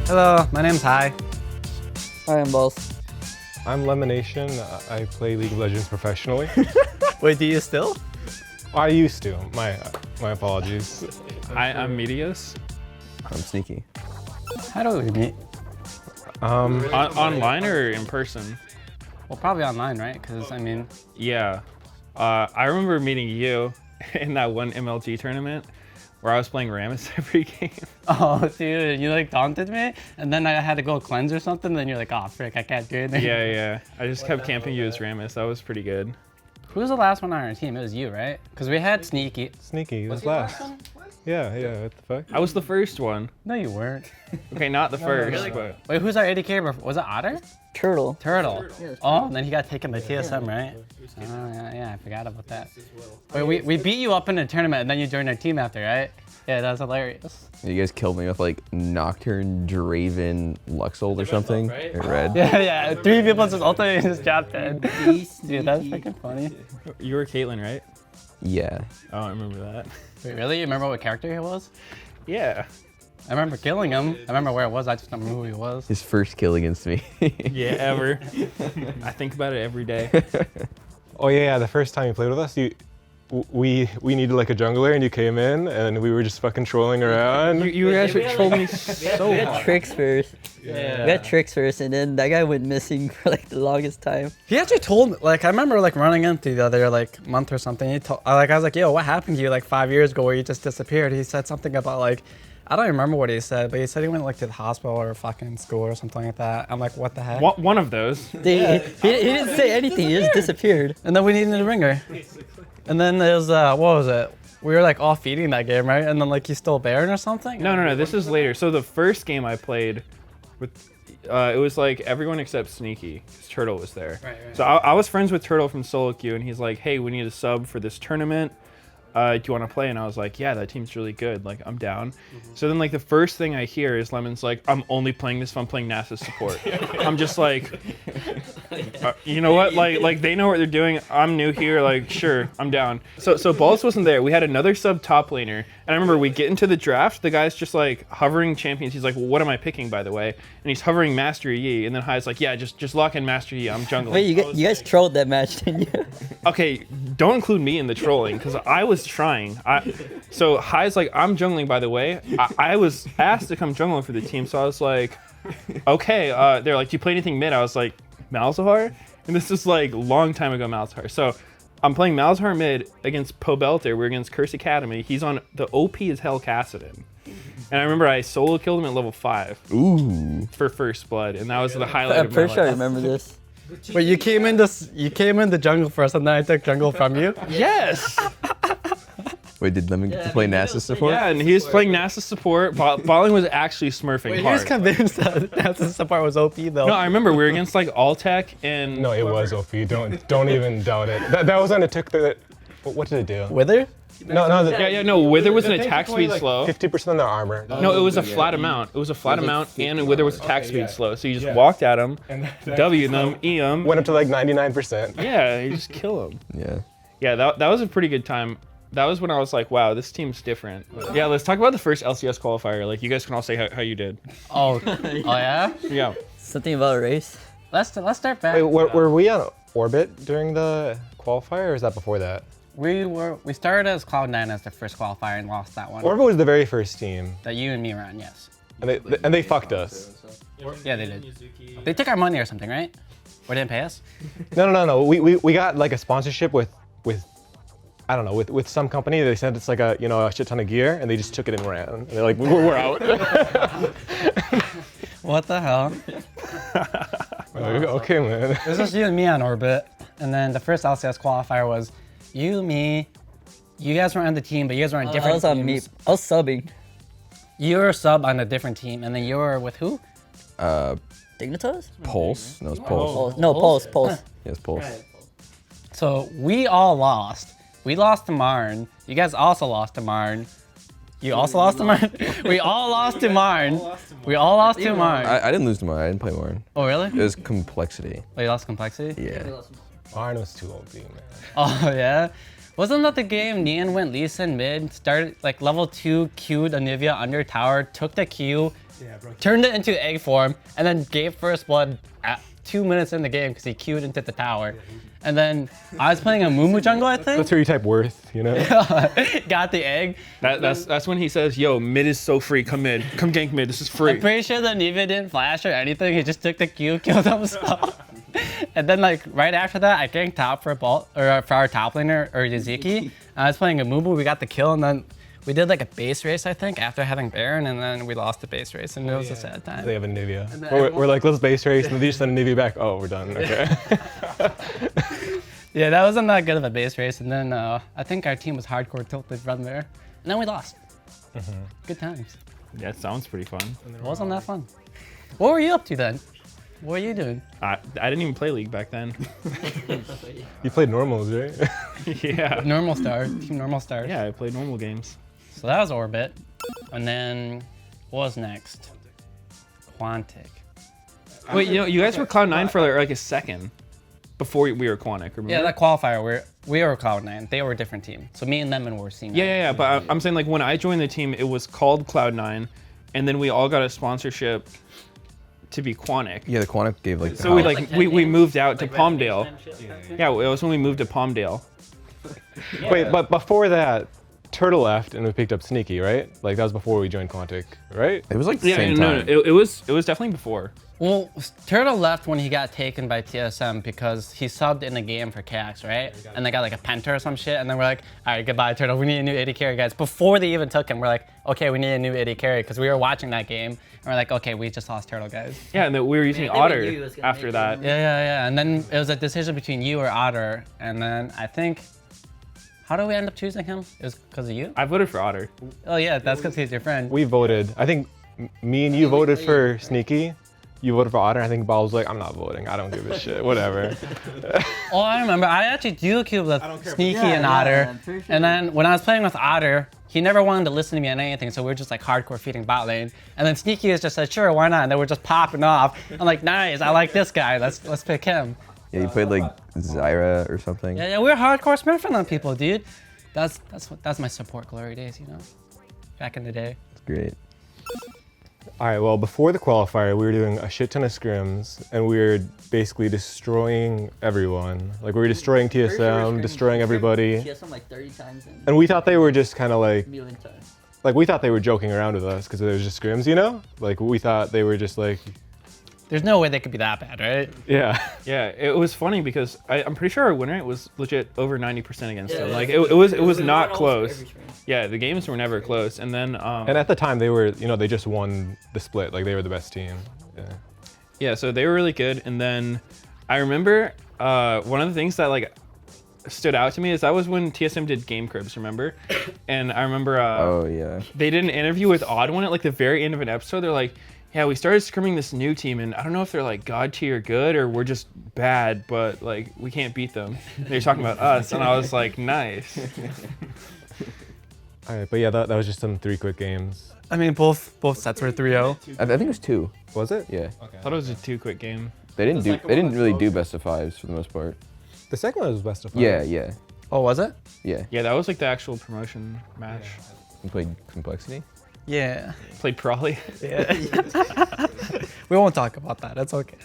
Hello, my name's Hi. Hi, I'm Balls. I'm Lemonation. I play League of Legends professionally. Wait, do you still? I used to. My apologies. I'm Medios. I'm Sneaky. How do we meet? Online or in person? Well, probably online, right? Because, I mean... Yeah. I remember meeting you in that one MLG tournament where I was playing Rammus every game. Oh, dude, you like taunted me? And then I had to go cleanse or something, then you're like, oh, frick, I can't do anything. Yeah. I just kept camping you as Rammus. That was pretty good. Who was the last one on our team? It was you, right? Because we had Sneaky. Sneaky was last. Yeah, what the fuck? I was the first one. No, you weren't. Okay, not the first, but... Wait, who's our AD carry? Was it Otter? Turtle. Turtle. Yes. Oh, and then he got taken by TSM, right? Oh, yeah, I forgot about that. Wait, we beat you up in a tournament, and then you joined our team after, right? Yeah, that was hilarious. You guys killed me with like Nocturne, Draven, Luxold or something. Or Red. Yeah, 3 people just ultimately just dropped dead. Dude, that's freaking funny. You were Caitlyn, right? Yeah. Oh, I remember that. Wait, really? You remember what character he was? Yeah. I remember killing him. I remember where it was. I just don't remember who he was. His first kill against me. Yeah, ever. I think about it every day. Oh yeah, the first time you played with us, we needed like a jungler and you came in and we were just fucking trolling around. You guys were trolling me so We had hard. tricks first. Yeah. We had tricks first, and then that guy went missing for like the longest time. He actually told me, like, I remember like running into the other like month or something. He told, I was like, yo, what happened to you like 5 years ago where you just disappeared? He said something about like, I don't remember what he said, but he said he went like to the hospital or fucking school or something like that. I'm like, what the heck? One of those. He didn't say anything. He just disappeared. And then we needed a ringer. And then there's, what was it? We were like all feeding that game, right? And then like he stole Baron or something? No. This is later. So the first game I played with, it was like everyone except Sneaky, because Turtle was there. Right. So I was friends with Turtle from solo queue, and he's like, hey, we need a sub for this tournament. Do you want to play? And I was like, yeah, that team's really good. Like, I'm down. So then like the first thing I hear is Lemon's like, I'm only playing this if I'm playing NASA support. I'm just like, you know what? Like they know what they're doing. I'm new here. Like, sure, I'm down. So Balls wasn't there. We had another sub top laner. And I remember we get into the draft. The guy's just like hovering champions. He's like, well, what am I picking, by the way? And he's hovering Master Yi. And then High's like, yeah, just lock in Master Yi. I'm jungling. Wait, you guys trolled that match, didn't you? Okay, don't include me in the trolling because I was trying. So High's like, I'm jungling, by the way. I was asked to come jungling for the team, so I was like, okay. They're like, do you play anything mid? I was like, Malzahar? And this is like long time ago, Malzahar. So I'm playing Malzahar mid against Pobelter. We're against Curse Academy. He's on the OP as hell Kassadin. And I remember I solo killed him at level 5. Ooh. For first blood, and that was the highlight I'm of my pretty sure I life. remember this. Wait, you came in the jungle first and then I took jungle from you? Yes! Wait, did Lemon get to play NASA support? Yeah, and he was playing NASA support. Balling was actually smurfing Wait, he hard. was convinced that that's support was OP though. No, I remember we were against like Alltech and... No, it was OP. Don't even doubt it. That was on a tick that. What did it do? Wither? No. No, Wither was an attack speed slow. 50% of their armor. No, it was a flat amount. It was a flat amount, and Wither was attack speed slow. So you just walked at him, W them, E them. Went up to like 99%. Yeah, you just kill him. Yeah. Yeah, that was a pretty good time. That was when I was like, wow, this team's different. Yeah, let's talk about the first LCS qualifier. Like, you guys can all say how you did. Oh yeah? Yeah. Something about a race. Let's start back. Wait, were we on orbit during the qualifier, or is that before that? We started as Cloud9 as the first qualifier and lost that one. Orbit was the very first team, That you and me were on, yes. and they fucked us. Yeah, they did. They took our money or something, right? Or didn't pay us? No. We got like a sponsorship with I don't know, with some company. They sent us like a shit ton of gear, and they just took it and ran. And they're like, we're out. What the hell? Like, okay, man. It was just you and me on orbit, and then the first LCS qualifier was you, me. You guys were on the team, but you guys were on different I was on teams. me. I was subbing. You were a sub on a different team, and then you were with who? Dignitas? Pulse? No, it's Pulse. No, Pulse. Yes, Pulse. So we all lost. We lost to Marn. You guys also lost to Marn. You also lost to Marn? We all lost to Marn. We all lost to Marn. I didn't lose to Marn. I didn't play Marn. Oh, really? It was Complexity. Oh, you lost complexity? Yeah. Arn was too OP, man. Oh, yeah? Wasn't that the game Nian went Lisa in mid, started like level 2, Q'd Anivia under tower, took the Q, turned it into egg form, and then gave first blood at 2 minutes in the game because he Q'd into the tower. And then I was playing a Mumu jungle, I think. That's where you type worth, you know? Got the egg. That's when he says, "Yo, mid is so free. Come mid. Come gank mid. This is I'm free." pretty sure that Nivea didn't flash or anything. He just took the Q, killed himself. And then like right after that, I ganked top for for our top laner or Yaziki. I was playing a Mumu. We got the kill, and then we did like a base race, I think, after having Baron, and then we lost the base race, and it was a sad time. They have a Nivea. We're like, let's base race, and then they just send a Nivea back. Oh, we're done. Okay. Yeah, that wasn't that good of a base race, and then I think our team was hardcore tilted run there, and then we lost. Good times. Yeah, it sounds pretty fun. It wasn't that fun. What were you up to then? What were you doing? I didn't even play League back then. You played normals, right? Yeah. Normal star, team normal stars. Yeah, I played normal games. So that was Orbit, and then what was next? Quantic. Wait, you guys were Cloud9 for like a second before we were Quantic, remember? Yeah, that qualifier, we were Cloud9. They were a different team. So me and them were senior. Yeah. But I'm saying like when I joined the team, it was called Cloud9, and then we all got a sponsorship to be Quantic. Yeah, the Quantic gave like. So we moved out to Palmdale. Yeah, it was when we moved to Palmdale. Wait, but before that, Turtle left and we picked up Sneaky, right? Like that was before we joined Quantic, right? It was like the Yeah, same no, time. it was definitely before. Well, Turtle left when he got taken by TSM because he subbed in the game for Cax, right? And they got like a Penta or some shit, and then we're like, all right, goodbye, Turtle. We need a new AD carry, guys. Before they even took him, we're like, okay, we need a new AD carry because we were watching that game, and we're like, okay, we just lost Turtle, guys. Yeah, and then we were using they knew he Otter was gonna after make that. it. Yeah. And then it was a decision between you or Otter, and then I think, how did we end up choosing him? It was because of you? I voted for Otter. Oh yeah, that's because he's your friend. We voted. I think me and you voted for Sneaky. You voted for Otter. I think Ball was like, I'm not voting. I don't give a shit. Whatever. Oh, I remember. I actually duo cubed with Sneaky Yeah, and yeah, Otter. I'm pretty sure. And then when I was playing with Otter, he never wanted to listen to me on anything, so we were just like hardcore feeding bot lane. And then Sneaky was just like, sure, why not? And then we're just popping off. I'm like, nice, I like this guy. Let's pick him. Yeah, you played like Zyra or something. Yeah, we were hardcore smurfing on people, dude. That's my support glory days, you know? Back in the day. It's great. All right, well, before the qualifier, we were doing a shit ton of scrims, and we were basically destroying everyone. Like, we were destroying TSM, destroying everybody. TSM like 30 times in And we thought they were just kind of like, million times. we thought they were joking around with us because it was just scrims, you know? Like, we thought they were just like, There's no way they could be that bad, right? yeah. Yeah, it was funny because I'm pretty sure our win rate was legit over 90% against them. Like it was not close. Yeah, the games were never close. And then And at the time, they were, you know, they just won the split. Like, they were the best team. Yeah. yeah, so they were really good. And then I remember one of the things that like stood out to me is that was when TSM did Game Cribs, remember? And I remember Oh yeah. they did an interview with Odd One at like the very end of an episode. They're like, yeah, we started scrimming this new team, and I don't know if they're like god tier good or we're just bad, but like we can't beat them. They're talking about us, and I was like, nice. All right, but yeah, that was just some 3 quick games. I mean, both sets were 3-0. I think it was 2. Was it? Yeah. I thought it was a 2-quick game. They didn't really do best of 5s for the most part. The second one was best of 5. Yeah. Oh, was it? Yeah. Yeah, that was like the actual promotion match. You played Complexity. Yeah. Played Prawley. Yeah. We won't talk about that. It's okay.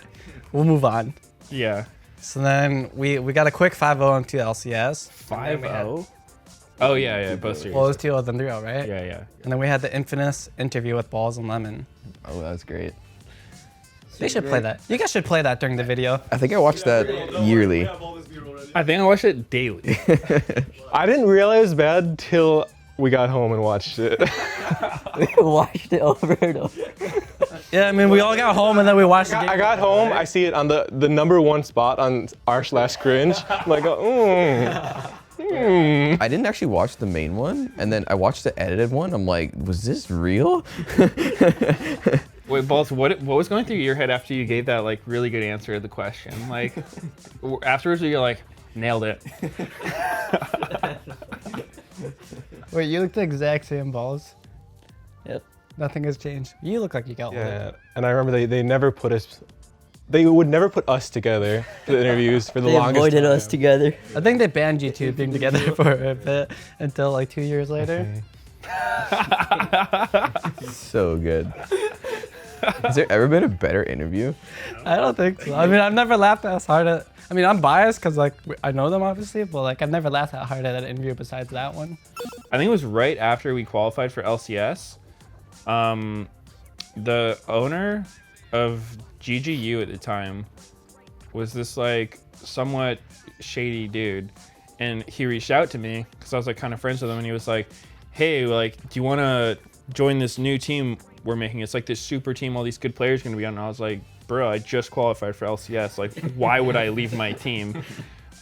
We'll move on. Yeah. So then we got a quick 5-0 into LCS. 5-0? Oh yeah, both series. Well, it was 2-0 then 3-0, right? Yeah. And then we had the infamous interview with Balls and Lemon. Oh, that was great. They should play that. You guys should play that during the video. I think I watched that yearly. I think I watched it daily. I didn't realize bad till we got home and watched it. We watched it over and over. Yeah, I mean, we all got home and then we watched the game. I got home, I see it on the #1 spot on r/cringe. I'm like, I didn't actually watch the main one, and then I watched the edited one. I'm like, was this real? Wait, Balls, what was going through your head after you gave that like really good answer to the question? Like afterwards, you're like, nailed it. Wait, you look the exact same, Balls. Yep. Nothing has changed. You look like you got yeah. And I remember they never put us They would never put us together for the interviews for the They longest avoided time. us together. I think they banned you two being together for a bit until like 2 years later. So good. Has there ever been a better interview? I don't think so. I mean, I've never laughed as hard at. I mean, I'm biased because like I know them obviously, but like I've never laughed that hard at an interview besides that one. I think it was right after we qualified for LCS. The owner of GGU at the time was this like somewhat shady dude, and he reached out to me because I was like kind of friends with him, and he was like, "Hey, like, do you want to join this new team we're making? It's like this super team, all these good players are gonna be on." And I was like, "Bro, I just qualified for LCS. Like, why would I leave my team?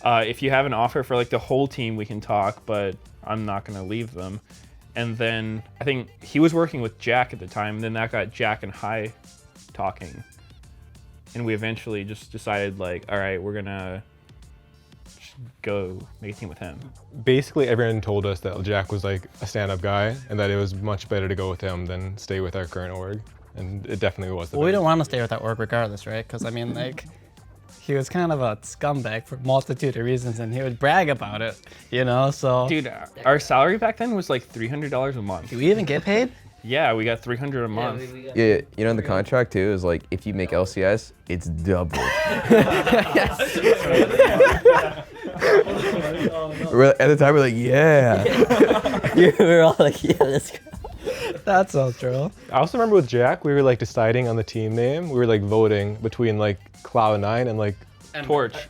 If you have an offer for like the whole team, we can talk, but I'm not gonna leave them." And then I think he was working with Jack at the time, and then that got Jack and High talking. And we eventually just decided like, all right, we're gonna just go make a team with him. Basically, everyone told us that Jack was like a stand-up guy, and that it was much better to go with him than stay with our current org. And it definitely was. Well, we don't want to stay with that org regardless, right? Because I mean, like, he was kind of a scumbag for a multitude of reasons, and he would brag about it, you know. So, Dude, our salary back then was like $300 a month. do we even get paid? Yeah, we got $300 a month. Yeah, you know, in the contract too is like if you make LCS, it's double. At the time, we're like, yeah. We were all like, yeah, let's go. That's so true. I also remember with Jack, we were like deciding on the team name. We were like voting between like Cloud9 and like Torch.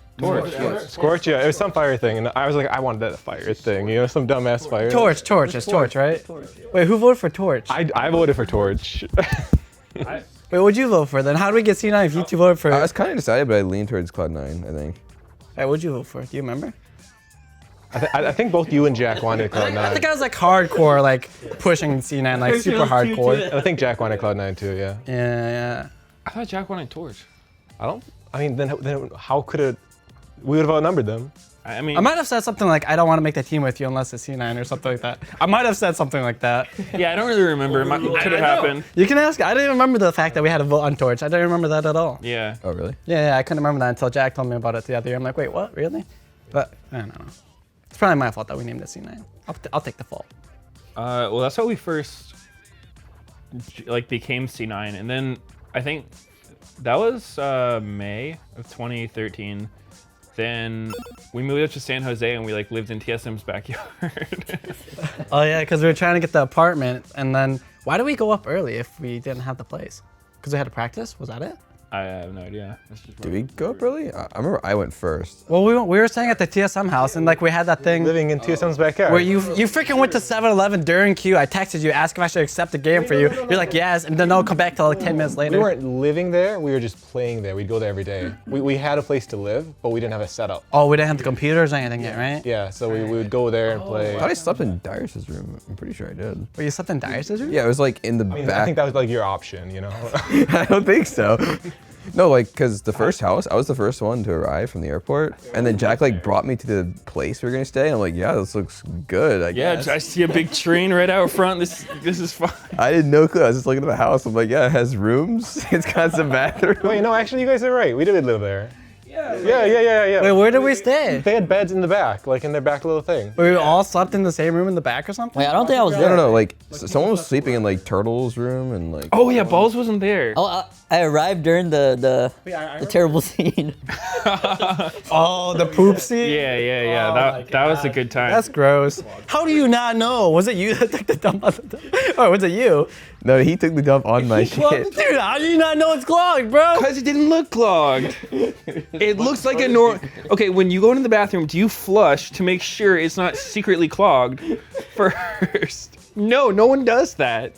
Scorch. Yeah, it was some fire thing, and I was like, I wanted that fire thing, you know, some dumbass fire. Torch, it's Torch, right? Wait, who voted for Torch? I voted for Torch. Wait, what'd you vote for then? How do we get C9 if you two voted for? I was kind of decided, but I leaned towards Cloud9, I think. Hey, what'd you vote for? Do you remember? I think both you and Jack wanted I think Cloud9. I was like hardcore, like pushing C9, like super hardcore. I think Jack wanted Cloud9 too. Yeah. Yeah. I thought Jack wanted Torch. I mean, then how could it? We would have outnumbered them. I mean, I might have said something like, I don't want to make the team with you unless it's C9 or something like that. I might have said something like that. yeah, I don't really remember. It could have happened. You can ask. I didn't even remember the fact that we had a vote on Torch. I didn't remember that at all. Yeah. Oh, really? Yeah, I couldn't remember that until Jack told me about it the other year. I'm like, wait, what? Really? But I don't know. It's probably my fault that we named it C9. I'll take the fault. Well, that's how we first like became C9, and then I think that was May of 2013. Then we moved up to San Jose, and we like lived in TSM's backyard. Oh yeah, because we were trying to get the apartment, and then why did we go up early if we didn't have the place? Because we had to practice. Was that it? I have no idea. That's just Did we go up early? I remember I went first. Well, we were staying at the TSM house, and like we had that thing Living in TSM's backyard. where you freaking went to 7-Eleven during queue. I texted you, asked if I should accept the game for you. You're like, yes, and then no, come back till like 10 minutes later. We weren't living there. We were just playing there. We'd go there every day. We had a place to live, but we didn't have a setup. Oh, we didn't have the computers or anything yet, right? Yeah, so we would go there and play. I thought I slept in Darius's room. I'm pretty sure I did. Were you slept in Darius's room? Yeah, it was like in the I back. think that was like your option, you know. I don't think so. No, like, because the first house, I was the first one to arrive from the airport. And then Jack, like, brought me to the place we were going to stay. And I'm like, yeah, this looks good, I Yeah, guess. I see a big train right out front. This is fine. I didn't know. I was just looking at the house. I'm like, yeah, it has rooms. It's got some bathroom. Wait, no, actually, you guys are right. We did live there. Yeah. Wait, where did we stay? They had beds in the back, like in their back little thing. We all slept in the same room in the back or something? Wait, I don't think I was No, there. no, no. Like, someone was sleeping in, like, Turtle's room and, like... Oh yeah, Balls wasn't there. Oh, I arrived during the terrible scene. Oh, the poop seat? Yeah. That was a good time. That's gross. How do you not know? Was it you that took the dump on the dump? Or was it you? No, he took the dump on my shit. Dude, how do you not know it's clogged, bro? Because it didn't look clogged. It looks like a normal. Okay, when you go into the bathroom, do you flush to make sure it's not secretly clogged first? No one does that.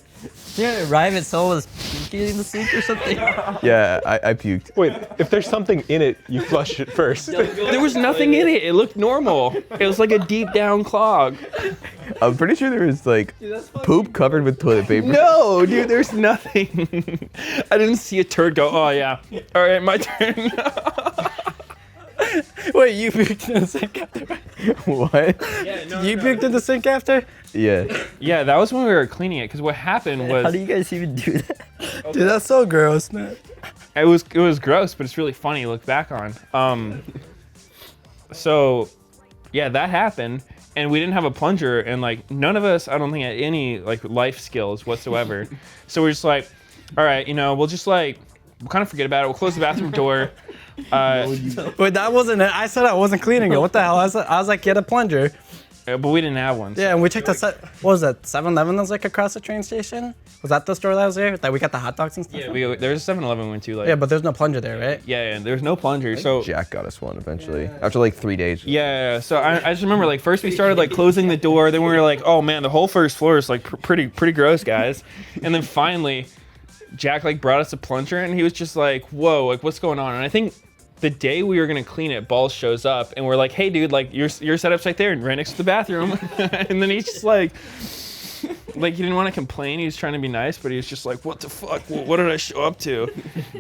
Didn't it arrive and someone was puking in the sink or something? Yeah, I puked. Wait, if there's something in it, you flush it first. There was nothing in it. It looked normal. It was like a deep down clog. I'm pretty sure there was, like, poop covered with toilet paper. No, dude, there's nothing. I didn't see a turd go, oh yeah. All right, my turn. Wait, you puked in the sink after? What? You puked in the sink after? Yeah. Yeah, that was when we were cleaning it, because what happened was... How do you guys even do that? Dude, that's so gross, man. It was gross, but it's really funny to look back on. So yeah, that happened, and we didn't have a plunger, and like none of us, I don't think, had any like life skills whatsoever. So we're just like, all right, we'll just like we'll kind of forget about it. We'll close the bathroom door. Wait, that wasn't it. I said I wasn't cleaning it. What the hell? I was like, get a plunger. But we didn't have one. So. Yeah, and we checked what was that? 7-Eleven that was like across the train station. Was that the store that was there? That we got the hot dogs and stuff? Yeah, there's a 7-Eleven we went to. Like, yeah, but there's no plunger there, right? Yeah, there's no plunger. So Jack got us one eventually after like 3 days. Yeah. So I just remember like first we started like closing the door. Then we were like, oh man, the whole first floor is like pretty gross, guys. And then finally, Jack like brought us a plunger, and he was just like, whoa, like what's going on? And I think the day we were gonna clean it, Balls shows up, and we're like, hey dude, like your setup's right there and right next to the bathroom. And then he's just like he didn't want to complain, he was trying to be nice, but he was just like, what the fuck, what did I show up to?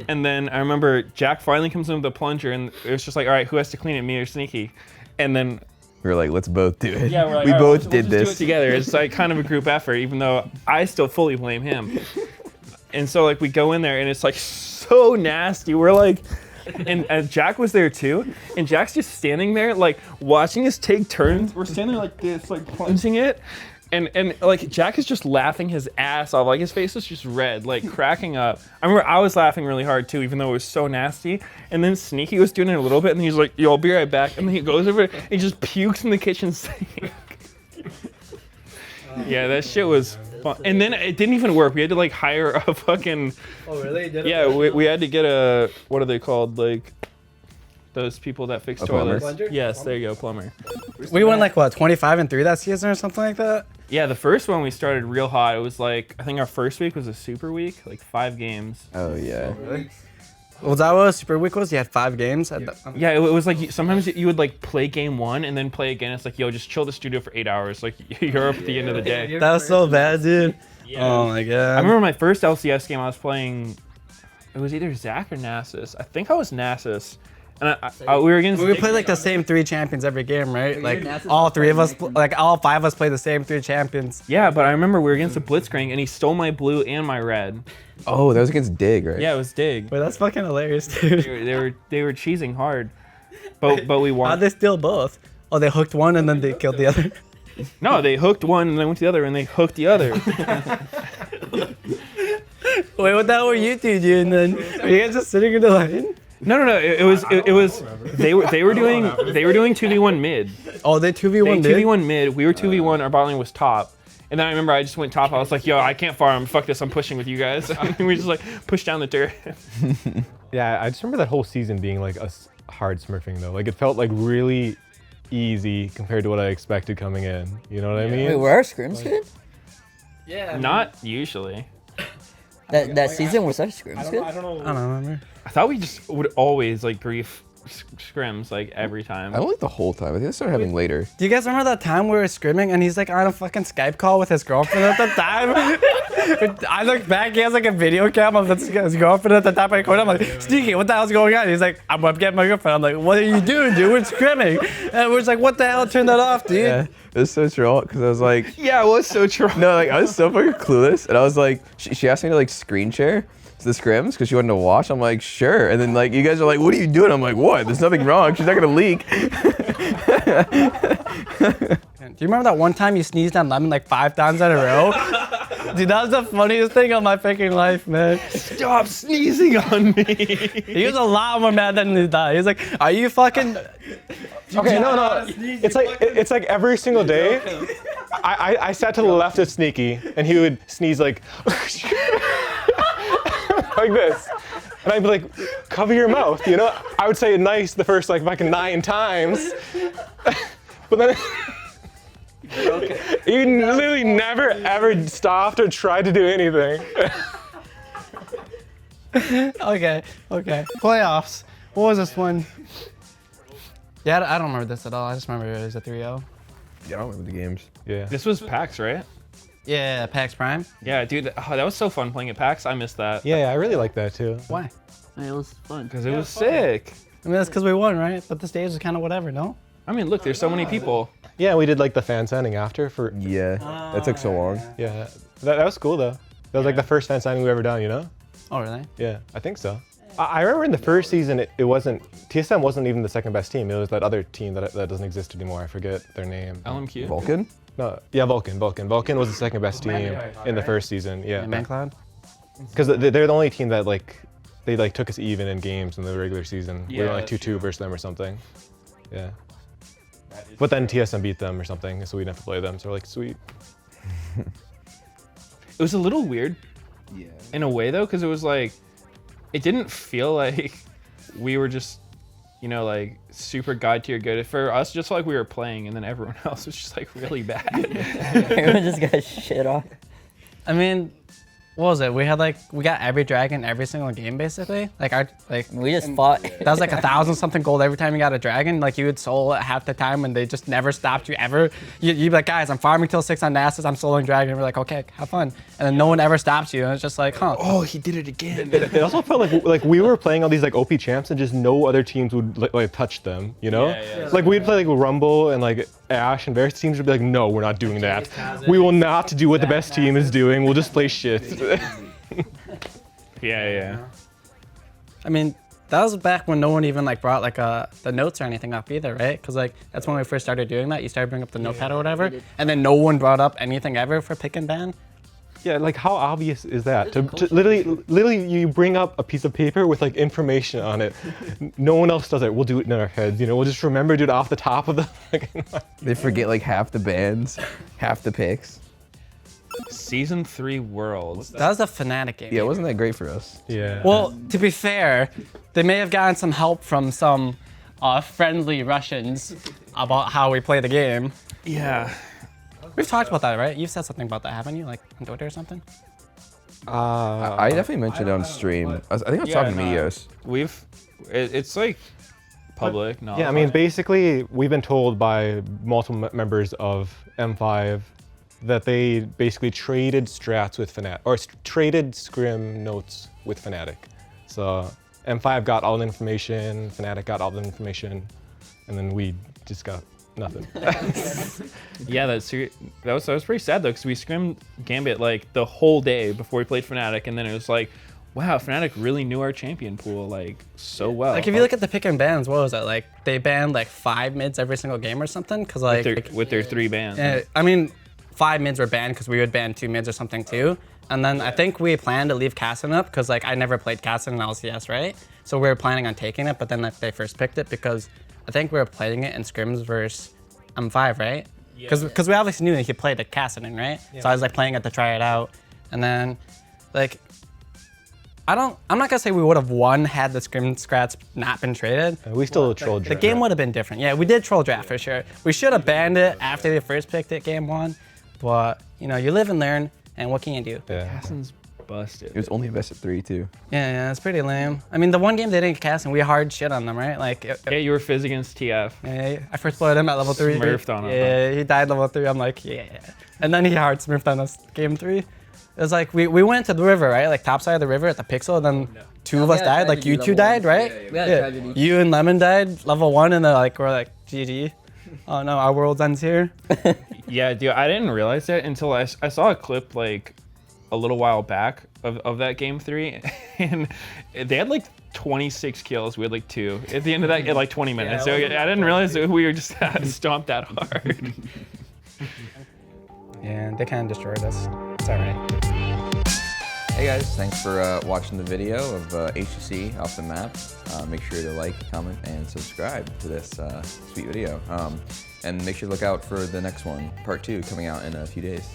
And then I remember Jack finally comes in with the plunger, and it was just like, all right, who has to clean it, me or Sneaky? And then We were like, let's both do it. yeah, we're like, we all right, both we'll did just do this it together. It's like kind of a group effort, even though I still fully blame him. And so like we go in there, and it's like so nasty. We're like, and Jack was there too, and Jack's just standing there like watching us take turns. We're standing like this, like plunging it, and like Jack is just laughing his ass off. Like his face was just red, like cracking up. I remember I was laughing really hard too, even though it was so nasty. And then Sneaky was doing it a little bit, and he's like, "Yo, I'll be right back." And then he goes over and he just pukes in the kitchen sink. Yeah, that shit was fun. And then it didn't even work. We had to like hire a fucking. Oh really? Yeah, we had to get a, what are they called? Like those people that fix A plumber? toilets. Plumber? Yes, there you go, plumber. We went like what, 25-3 that season or something like that? Yeah, the first one we started real hot. It was like, I think our first week was a super week, like 5 games. Oh yeah. Was that what Super Week was? You had 5 games? Yeah, it was like sometimes you would like play game 1 and then play again. It's like, yo, just chill the studio for 8 hours. Like you're up at the end of the day. That was so bad, dude. Yeah. Oh my god. I remember my first LCS game I was playing, it was either Zach or Nasus. I think I was Nasus. And we were against. We play like the same 3 champions every game, right? Like all 3 of us, like all 5 of us play the same 3 champions. Yeah, but I remember we were against the Blitzcrank, and he stole my blue and my red. Oh, that was against Dig, right? Yeah, it was Dig. Wait, that's fucking hilarious, dude. They were cheesing hard, but we won. How'd they steal both? Oh, they hooked one and then they killed the other. No, they hooked one and then went to the other, and they hooked the other. Wait, what the hell were you 2 doing then? Were you guys just sitting in the line? No. It was they were doing 2v1 mid. Oh, they 2v1 They did? 2v1 mid. We were 2v1. Our bot lane was top. And then I remember I just went top. I was like, yo, I can't farm. Fuck this. I'm pushing with you guys. And we just like pushed down the turret. Yeah, I just remember that whole season being like hard smurfing though. Like it felt like really easy compared to what I expected coming in. You know what I mean? Wait, were our scrims good? Yeah. Not usually. That season was our scrims good? I don't remember. I thought we just would always like grief scrims like every time. I don't like the whole time. I think I started having later. Do you guys remember that time we were scrimming and he's like on a fucking Skype call with his girlfriend at the time? I look back, he has like a video cam of his girlfriend at the top of the corner. I'm like, Sneaky, what the hell's going on? He's like, I'm webcam my girlfriend. I'm like, what are you doing, dude? We're scrimming. And we're just like, what the hell? Turn that off, dude. Yeah, it was so troll because I was like, Yeah, it was so true. no, like I was so fucking clueless, and I was like, she asked me to like screen share the scrims because she wanted to watch. I'm like, sure, and then like you guys are like, what are you doing? I'm like, what? There's nothing wrong. She's not gonna leak. Do you remember that one time you sneezed on Lemon like 5 times in a row? Dude, that was the funniest thing of my freaking life, man. Stop sneezing on me. He was a lot more mad than he thought. He was like, are you fucking... Okay, no. It's like every single day. I sat to the left of Sneaky, and he would sneeze like like this, and I'd be like, cover your mouth, you know? I would say it nice the first like fucking 9 times, but then he literally never ever stopped or tried to do anything. Okay. Playoffs. What was this one? Yeah, I don't remember this at all. I just remember it was a 3-0. Yeah, I don't remember the games. Yeah. This was PAX, right? Yeah, PAX Prime. Yeah, dude, that was so fun playing at PAX. I missed that. Yeah, I really like that too. Why? It was fun. Because it was sick. I mean, that's because we won, right? But the stage was kind of whatever, no? I mean, look, there's so many people. Yeah, we did like the fan signing after for. Yeah, that took so long. Yeah, that was cool though. That was like the first fan signing we've ever done, you know? Oh, really? Yeah, I think so. I remember in the first season, it wasn't, TSM wasn't even the second best team. It was that other team that doesn't exist anymore. I forget their name. LMQ? Vulcan? No, yeah, Vulcan. Vulcan was the second best team in the first season. Yeah, Man Cloud. because they're the only team that they took us even in games in the regular season. We were Yeah, like that's 2-2 versus them or something. Yeah. But then TSM beat them or something, so we didn't have to play them. So we're like, sweet. It was a little weird in a way though, because it was like, it didn't feel like we were just, you know, like super god tier good. For us, just like we were playing, and then everyone else was just like really bad. Everyone just got shit on. I mean, what was it? We got every dragon every single game basically. We just fought. That was like 1,000 something gold every time you got a dragon. Like you would soul it half the time and they just never stopped you ever. You'd be like, guys, I'm farming till 6 on Nasus, I'm soloing dragon. And we're like, okay, have fun. And then no one ever stops you. And it's just like, huh. Oh, he did it again. It also felt like we were playing all these like OP champs and just no other teams would like touch them, you know? Yeah. Like we'd play like Rumble and like Ashe and various teams would be like, no, we're not doing that. We will not do what the best team is doing. We'll just play shit. Yeah. I mean, that was back when no one even like brought like the notes or anything up either, right? Because like that's when we first started doing that. You started bringing up the notepad or whatever, and then no one brought up anything ever for pick and ban. Yeah, like how obvious is that? To literally, you bring up a piece of paper with like information on it. No one else does it. We'll do it in our heads. You know, we'll just remember to do it off the top of the. They forget like half the bans, half the picks. Season 3 Worlds. That was a Fnatic game. Yeah, it wasn't that great for us. Yeah. Well, to be fair, they may have gotten some help from some friendly Russians about how we play the game. Yeah. We've talked about that, right? You've said something about that, haven't you? Like on Twitter or something? I definitely mentioned it on stream. I think I was talking to Medios. It's like public knowledge. Yeah, I mean, basically, we've been told by multiple members of M5 that they basically traded strats with Fnatic, or traded scrim notes with Fnatic. So M5 got all the information, Fnatic got all the information, and then we just got nothing. Yeah, that was pretty sad though, because we scrimmed Gambit like the whole day before we played Fnatic, and then it was like, wow, Fnatic really knew our champion pool like so well. Like if you look at the pick and bans, what was it? Like they banned like 5 mids every single game or something? Cause like with their 3 bans. I mean, 5 mids were banned because we would ban 2 mids or something too. And then I think we planned to leave Cassin up because like I never played Cassin in LCS, right? So we were planning on taking it, but then like, they first picked it because I think we were playing it in scrims versus M5, right? Because we obviously knew that he played at Cassin, right? Yeah. So I was like playing it to try it out. And then like, I'm not gonna say we would have won had the scrim scrats not been traded. We still trolled The draft. game would have been different. Yeah, we did troll draft for sure. We should have banned it after they first picked it game 1. But, you know, you live and learn, and what can you do? Yeah. Cassin's busted. It was only a best of 3 too. Yeah, it's pretty lame. I mean, the one game they didn't cast, and we hard shit on them, right? Like, Yeah, you were Fizz against TF. yeah, I first played him at level 3. Smurfed on him. Yeah, he died level 3. I'm like, yeah. And then he hard smurfed on us game 3. It was like, we went to the river, right? Like, top side of the river at the Pixel, and then 2 of us died. Like, you 2 died, right? We had a tragedy. You and Lemon died level 1, and then like, we're like, GG. Oh no, our world ends here. Yeah, dude, I didn't realize that until I saw a clip like a little while back of that game 3, and they had like 26 kills. We had like 2 at the end of that in like 20 minutes. So I didn't realize that we were just stomped that hard. Yeah, they kind of destroyed us. It's alright. Hey guys, thanks for watching the video of HTC off the map. Make sure to like, comment, and subscribe to this sweet video. And make sure to look out for the next one, part 2, coming out in a few days.